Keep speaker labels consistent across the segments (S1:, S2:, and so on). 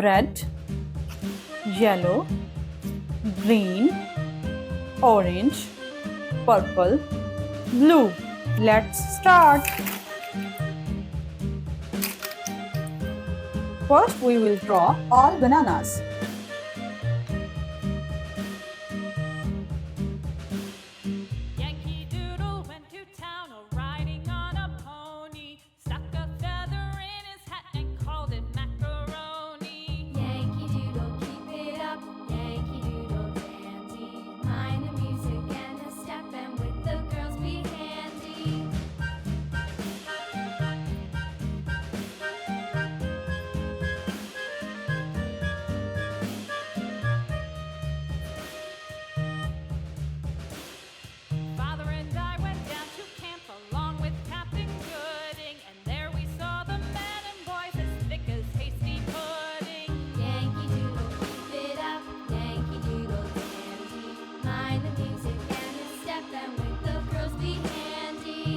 S1: red, yellow, green, orange, purple, blue. Let's start. First, we will draw all bananas.
S2: Yankee Doodle went to town riding on a pony, stuck a feather in his hat and called it macaroni.
S3: Yankee Doodle, keep it up, Yankee Doodle dandy. Mind the music and the step, and with the girls be handy.
S2: Father and I went down to camp along with Captain Gooding, and there we saw the men and boys as thick as hasty pudding.
S3: Yankee Doodle, keep it up, Yankee Doodle dandy. Mind the music and the step, and with the girls be handy.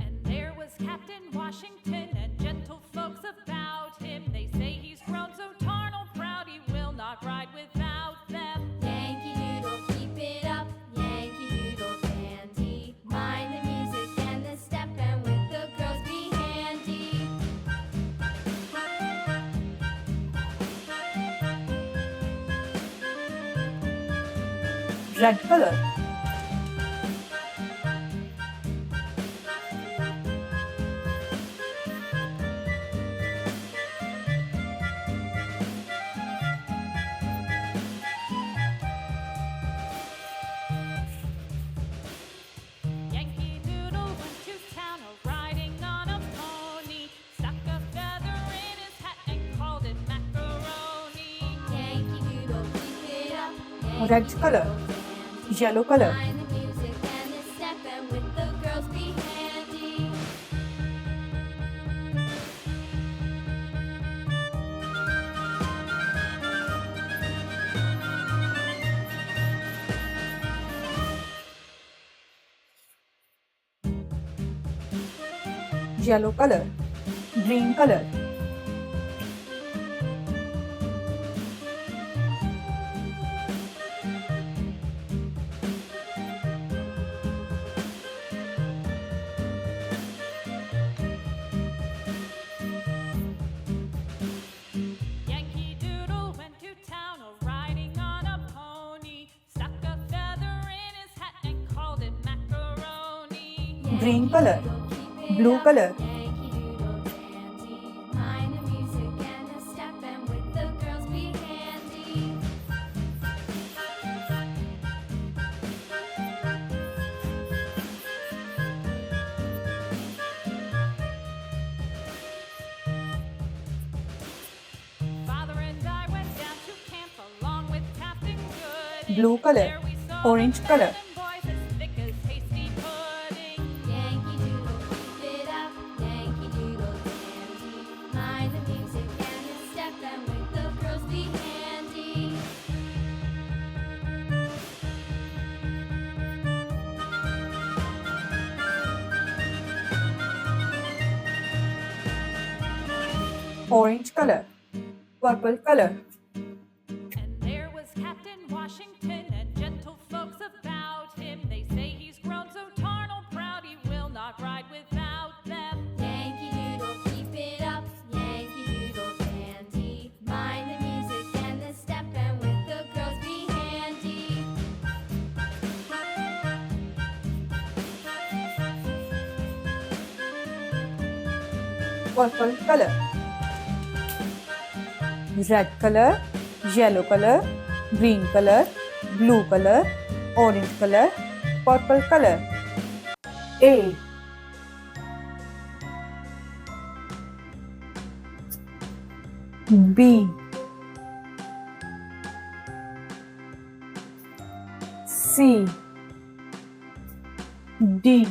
S2: And there was Captain Washington and gentle folks about him. They say he's grown so tarnal proud he will not ride without them.
S3: Yankee Doodle, keep it up, Yankee Doodle dandy. Mind the music and the step, and with the girls be handy.
S1: Red color.
S2: Yankee Doodle went to town riding on a pony, stuck a feather in his hat and called it macaroni.
S3: Yankee Doodle, keep it up,
S1: Red
S3: Yankee
S1: color.
S3: Doodle dandy.
S1: Yellow color.
S3: Mind the music and the step, and with the girls be handy.
S1: Yellow color. Green color.
S2: Yankee Doodle went to town riding on a pony, stuck a feather in his hat and called it macaroni.
S1: Green color.
S3: Keep it
S1: Blue
S3: up,
S1: color.
S3: Yankee Doodle dandy. Mind the music and the step, and with the girls be handy.
S2: Father and I went down to camp along with Captain Gooding.
S1: Blue color.
S2: There we saw
S1: Orange
S2: the
S1: color.
S2: men and boys as thick as hasty pudding.
S3: Yankee Doodle, keep it up, Yankee Doodle dandy. Mind the music and the step, and with the girls be handy.
S1: Orange color. Purple color.
S2: And there was Captain Washington and gentle folks about him. They say he's grown so tarnal proud he will not ride without them.
S3: Yankee Doodle, keep it up, Yankee Doodle dandy. Mind the music and the step, and with the girls be handy.
S1: Purple color. Red color. Yellow color. Green color. Blue color. Orange color. Purple color. A. B. C. D.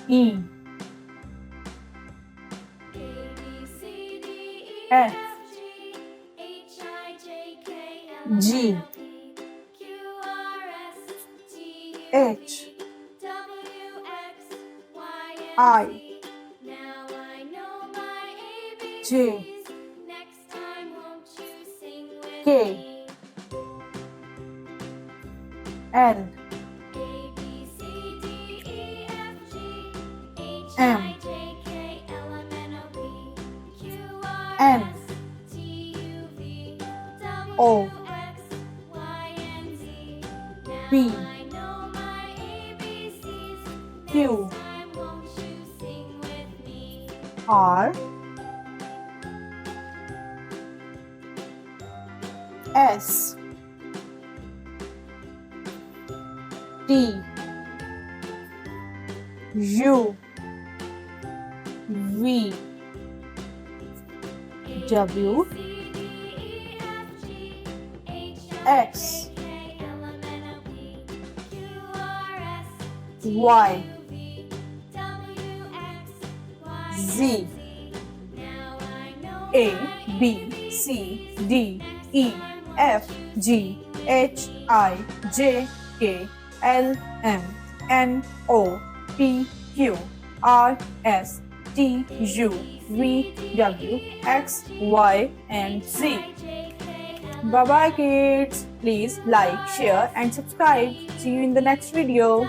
S1: E. F, G, H, I,
S3: Now I know my ABCs.
S1: J,
S3: Next time, won't you sing with
S1: K,
S3: me?
S1: L,
S3: A B C D E F G H
S1: M,
S3: I J K L M N O P Q R
S1: N,
S3: S T U V W
S1: O,
S3: X Y and Z. Now
S1: P,
S3: I know my ABCs.
S1: Q,
S3: Next time, won't you sing with me?
S1: R, S, T, U, V, W, X, Y, Z, A, B, C, D, E, F, G, H, I, J, K, L, M, N, O, P, Q, R, S, T, U, V, W, X, Y, and Z. Bye bye kids. Please like, share and subscribe. See you in the next video.